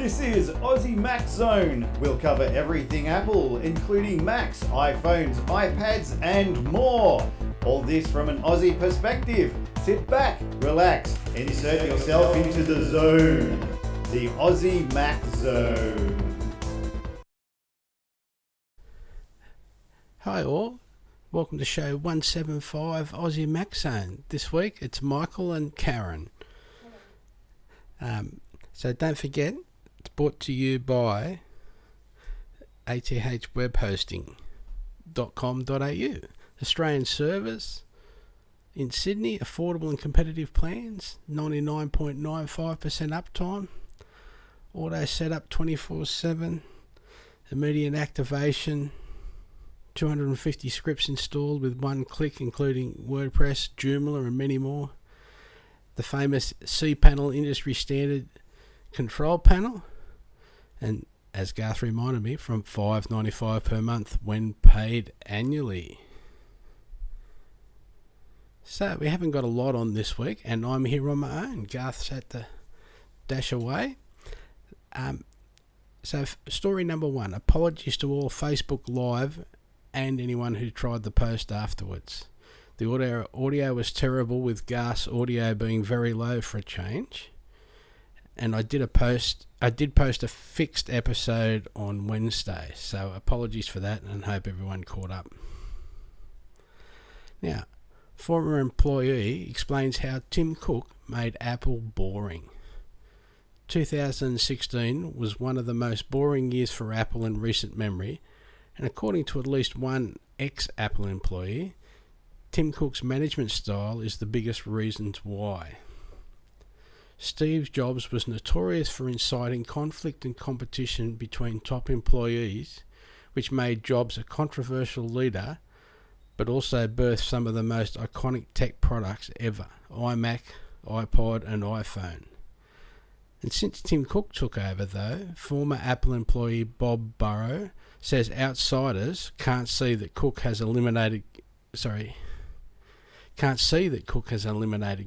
This is Aussie Mac Zone. We'll cover everything Apple, including Macs, iPhones, iPads, and more. All this from an Aussie perspective. Sit back, relax, insert yourself into the zone. The Aussie Mac Zone. Hi all, welcome to show 175 Aussie Mac Zone. This week it's Michael and Karen. So don't forget, it's brought to you by athwebhosting.com.au. Australian servers in Sydney, affordable and competitive plans, 99.95% uptime, auto setup 24/7, immediate activation, 250 scripts installed with one click, including WordPress, Joomla and many more. The famous cPanel industry standard control panel, and as Garth reminded me, from $5.95 per month when paid annually. So we haven't got a lot on this week, and I'm here on my own. Garth's had to dash away. So story number one, apologies to all Facebook Live and anyone who tried the post afterwards. The audio was terrible, with Garth's audio being very low for a change. And I did post a fixed episode on Wednesday, so apologies for that, and hope everyone caught up. Now, former employee explains how Tim Cook made Apple boring. 2016 was one of the most boring years for Apple in recent memory, and according to at least one ex-Apple employee, Tim Cook's management style is the biggest reasons why. Steve Jobs was notorious for inciting conflict and competition between top employees, which made Jobs a controversial leader, but also birthed some of the most iconic tech products ever: iMac, iPod and iPhone. And since Tim Cook took over though, former Apple employee Bob Burrow says outsiders can't see that Cook has eliminated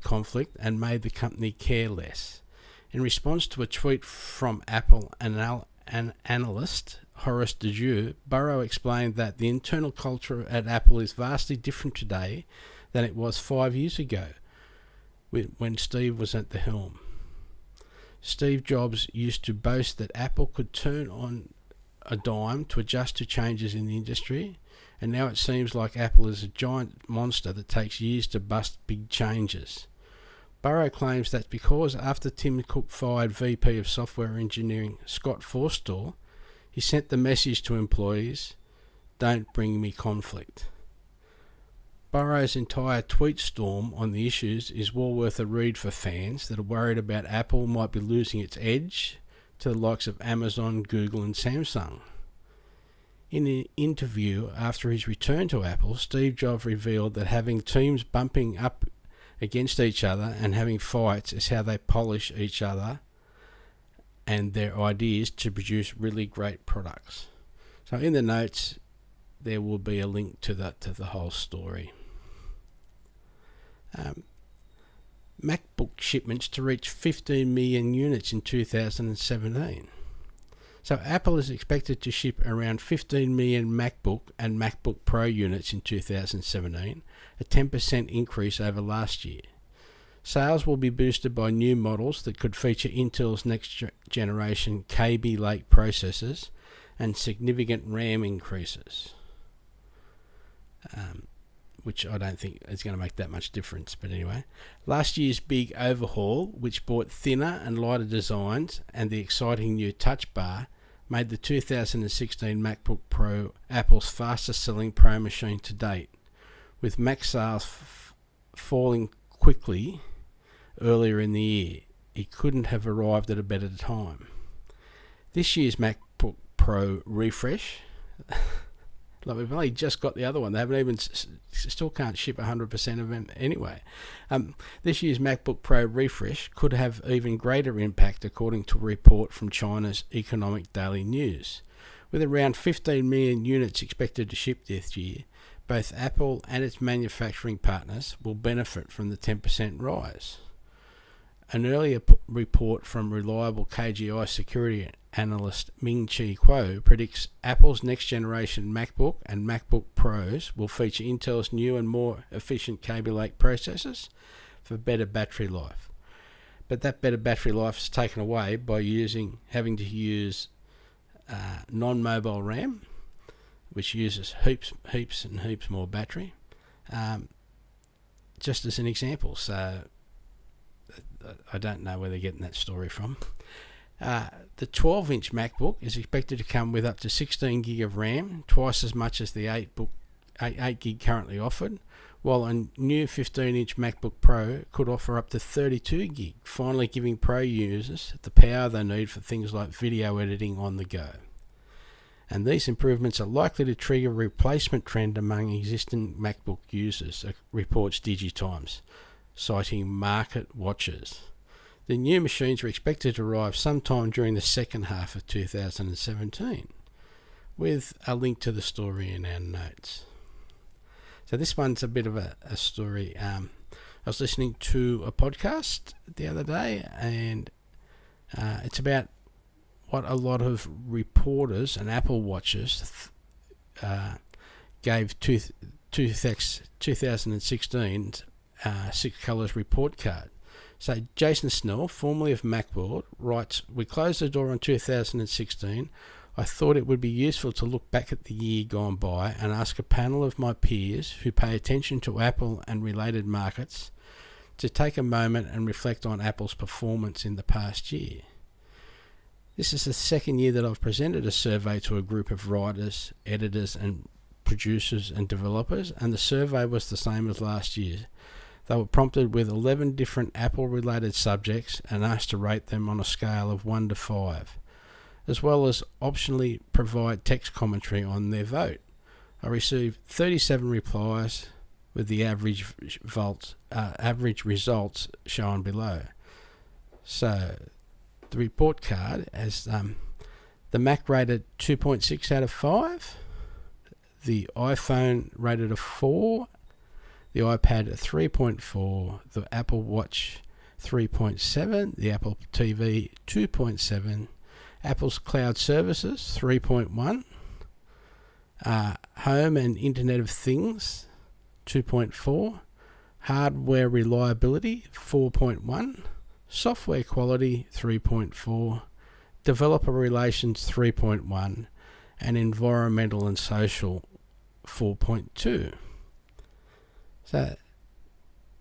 conflict and made the company care less. In response to a tweet from Apple analyst Horace DeJour, Burrow explained that the internal culture at Apple is vastly different today than it was 5 years ago, when Steve was at the helm. Steve Jobs used to boast that Apple could turn on a dime to adjust to changes in the industry, and now it seems like Apple is a giant monster that takes years to bust big changes. Burrow claims that because after Tim Cook fired VP of Software Engineering Scott Forstall, he sent the message to employees, "Don't bring me conflict." Burrow's entire tweet storm on the issues is well worth a read for fans that are worried about Apple might be losing its edge to the likes of Amazon, Google and Samsung. In an interview after his return to Apple, Steve Jobs revealed that having teams bumping up against each other and having fights is how they polish each other and their ideas to produce really great products. So in the notes there will be a link to the whole story. MacBook shipments to reach 15 million units in 2017. So Apple is expected to ship around 15 million MacBook and MacBook Pro units in 2017, a 10% increase over last year. Sales will be boosted by new models that could feature Intel's next generation Kaby Lake processors and significant RAM increases, which I don't think is going to make that much difference, but anyway. Last year's big overhaul, which brought thinner and lighter designs and the exciting new Touch Bar, made the 2016 MacBook Pro Apple's fastest selling Pro machine to date, with Mac sales falling quickly earlier in the year. It couldn't have arrived at a better time. This year's MacBook Pro refresh, like we've only just got the other one, they haven't even, still can't ship 100% of them anyway. This year's MacBook Pro refresh could have even greater impact, according to a report from China's Economic Daily News. With around 15 million units expected to ship this year, both Apple and its manufacturing partners will benefit from the 10% rise. An earlier report from reliable KGI security analyst Ming-Chi Kuo predicts Apple's next generation MacBook and MacBook Pros will feature Intel's new and more efficient Kaby Lake processors for better battery life. But that better battery life is taken away by having to use non-mobile RAM, which uses heaps and heaps more battery. Just as an example, so I don't know where they're getting that story from. The 12-inch MacBook is expected to come with up to 16 gig of RAM, twice as much as the 8 gig currently offered, while a new 15-inch MacBook Pro could offer up to 32 gig, finally giving Pro users the power they need for things like video editing on the go. And these improvements are likely to trigger a replacement trend among existing MacBook users, reports DigiTimes, citing market watchers. The new machines are expected to arrive sometime during the second half of 2017, with a link to the story in our notes. So this one's a bit of a story. I was listening to a podcast the other day, and it's about what a lot of reporters and Apple watchers gave 2016's Six Colours report card. So Jason Snell, formerly of Macbook, writes, "We closed the door on 2016. I thought it would be useful to look back at the year gone by and ask a panel of my peers who pay attention to Apple and related markets to take a moment and reflect on Apple's performance in the past year. This is the second year that I've presented a survey to a group of writers, editors and producers and developers, and the survey was the same as last year. They were prompted with 11 different Apple-related subjects and asked to rate them on a scale of 1 to 5, as well as optionally provide text commentary on their vote. I received 37 replies with the average results shown below." So the report card has the Mac rated 2.6 out of 5, the iPhone rated a 4, the iPad a 3.4, the Apple Watch 3.7, the Apple TV 2.7, Apple's cloud services 3.1, home and Internet of Things 2.4, hardware reliability 4.1, software quality 3.4, developer relations 3.1, and environmental and social 4.2. So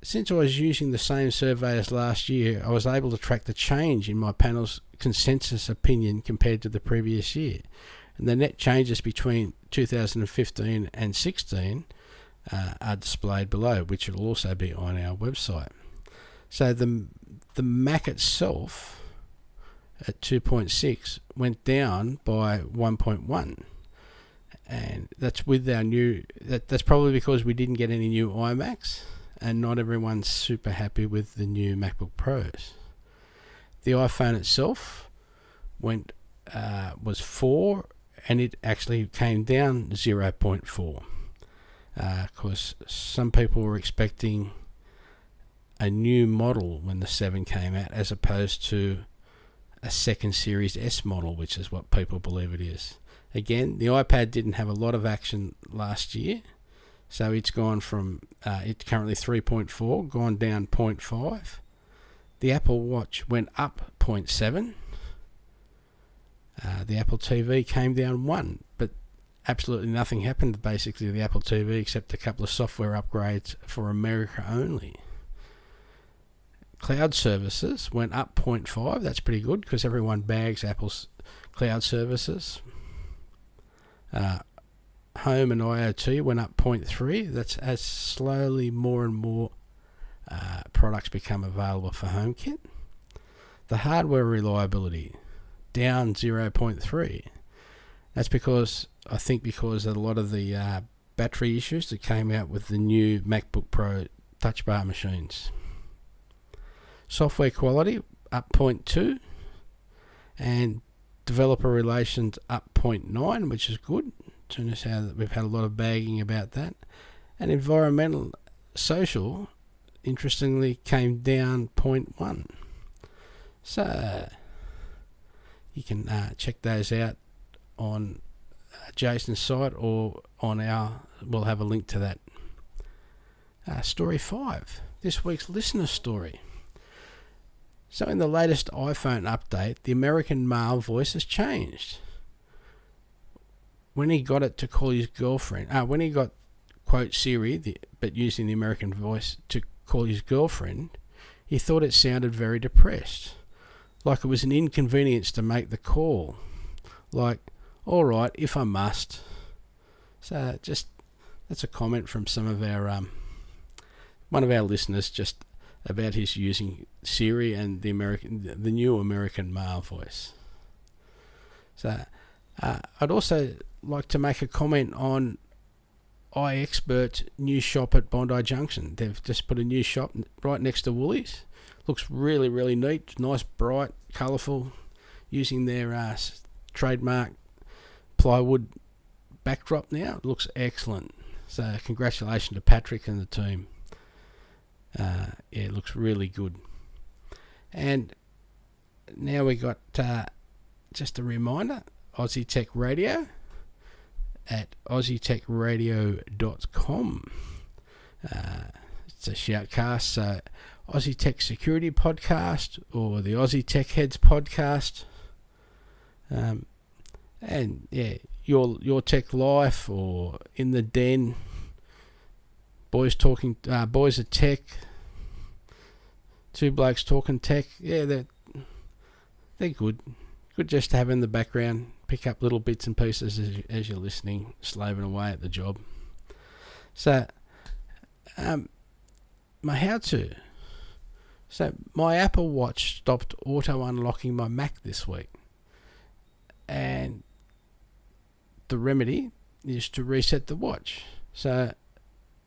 since I was using the same survey as last year, I was able to track the change in my panel's consensus opinion compared to the previous year. And the net changes between 2015 and 16 are displayed below, which will also be on our website. So the Mac itself at 2.6 went down by 1.1. And that's with our that's probably because we didn't get any new iMacs, and not everyone's super happy with the new MacBook Pros. The iPhone itself was 4, and it actually came down 0.4, because some people were expecting a new model when the 7 came out, as opposed to a second Series S model, which is what people believe it is. Again, the iPad didn't have a lot of action last year, so it's gone from, it's currently 3.4, gone down 0.5. The Apple Watch went up 0.7. The Apple TV came down 1, but absolutely nothing happened basically to the Apple TV except a couple of software upgrades for America only. Cloud services went up 0.5. That's pretty good because everyone bags Apple's cloud services. Home and IoT went up 0.3. That's as slowly more and more products become available for HomeKit. The hardware reliability down 0.3. That's because a lot of the battery issues that came out with the new MacBook Pro Touch Bar machines. Software quality up 0.2, and developer relations up 0.9, which is good. Notice how we've had a lot of bagging about that. And environmental social, interestingly, came down 0.1. So you can check those out on Jason's site or on we'll have a link to that. Story 5, this week's listener story. So in the latest iPhone update, the American male voice has changed. When he got it to call his girlfriend, when he got, quote, Siri, but using the American voice to call his girlfriend, he thought it sounded very depressed, like it was an inconvenience to make the call, like, all right, if I must. So that's a comment from some of our one of our listeners just about his using Siri and the new American male voice. So I'd also like to make a comment on iExpert's new shop at Bondi Junction. They've just put a new shop right next to Woolies. Looks really, really neat, nice, bright, colourful, using their trademark plywood backdrop now. It looks excellent. So congratulations to Patrick and the team. It looks really good. And now we got just a reminder, Aussie Tech Radio at aussietechradio.com. It's a shoutcast, so Aussie Tech Security Podcast or the Aussie Tech Heads Podcast. And yeah, your tech life or in the den, boys of tech, two blokes talking tech. Yeah, they're good just to have in the background, pick up little bits and pieces as you're listening, slaving away at the job. So my how-to. So my Apple Watch stopped auto unlocking my Mac this week, and the remedy is to reset the watch. So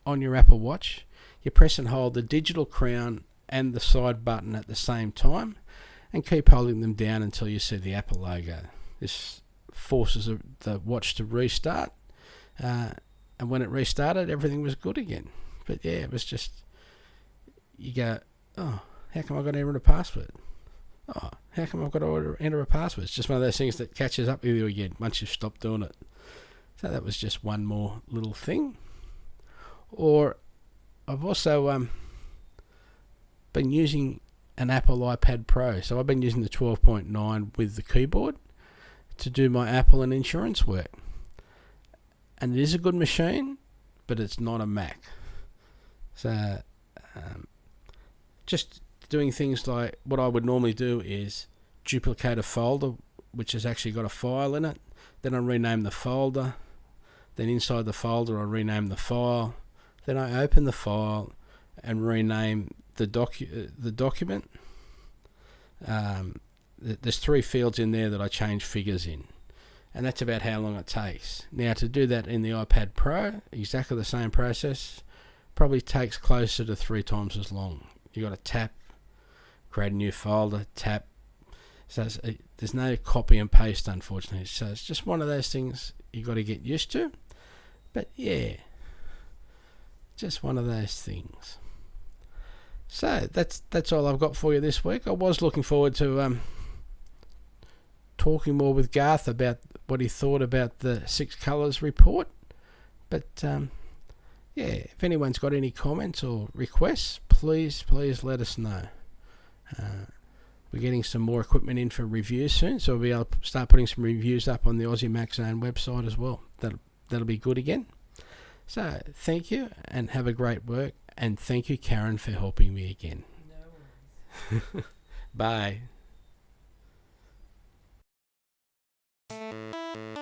on your Apple Watch, you press and hold the digital crown and the side button at the same time and keep holding them down until you see the Apple logo. This forces the watch to restart, and when it restarted, everything was good again. But yeah, it was just, you go, oh, how come I've got to enter a password? Oh, how come I've got to enter a password? It's just one of those things that catches up with you again once you've stopped doing it. So that was just one more little thing. Or I've also been using an Apple iPad Pro. So I've been using the 12.9 with the keyboard to do my Apple and insurance work. And it is a good machine, but it's not a Mac. So just doing things like what I would normally do is duplicate a folder which has actually got a file in it. Then I rename the folder. Then inside the folder I rename the file. Then I open the file and rename the document. There's 3 fields in there that I change figures in, and that's about how long it takes. Now to do that in the iPad Pro, exactly the same process, probably takes closer to 3 times as long. You got to tap, create a new folder, tap. So there's no copy and paste, unfortunately. So it's just one of those things you got to get used to. But yeah, just one of those things. So that's all I've got for you this week. I was looking forward to talking more with Garth about what he thought about the 6 colours report. But yeah, if anyone's got any comments or requests, please let us know. We're getting some more equipment in for reviews soon, so we'll be able to start putting some reviews up on the Aussie Mac Zone website as well. That'll be good again. So thank you and have a great work, and thank you, Karen, for helping me again. No worries. Bye.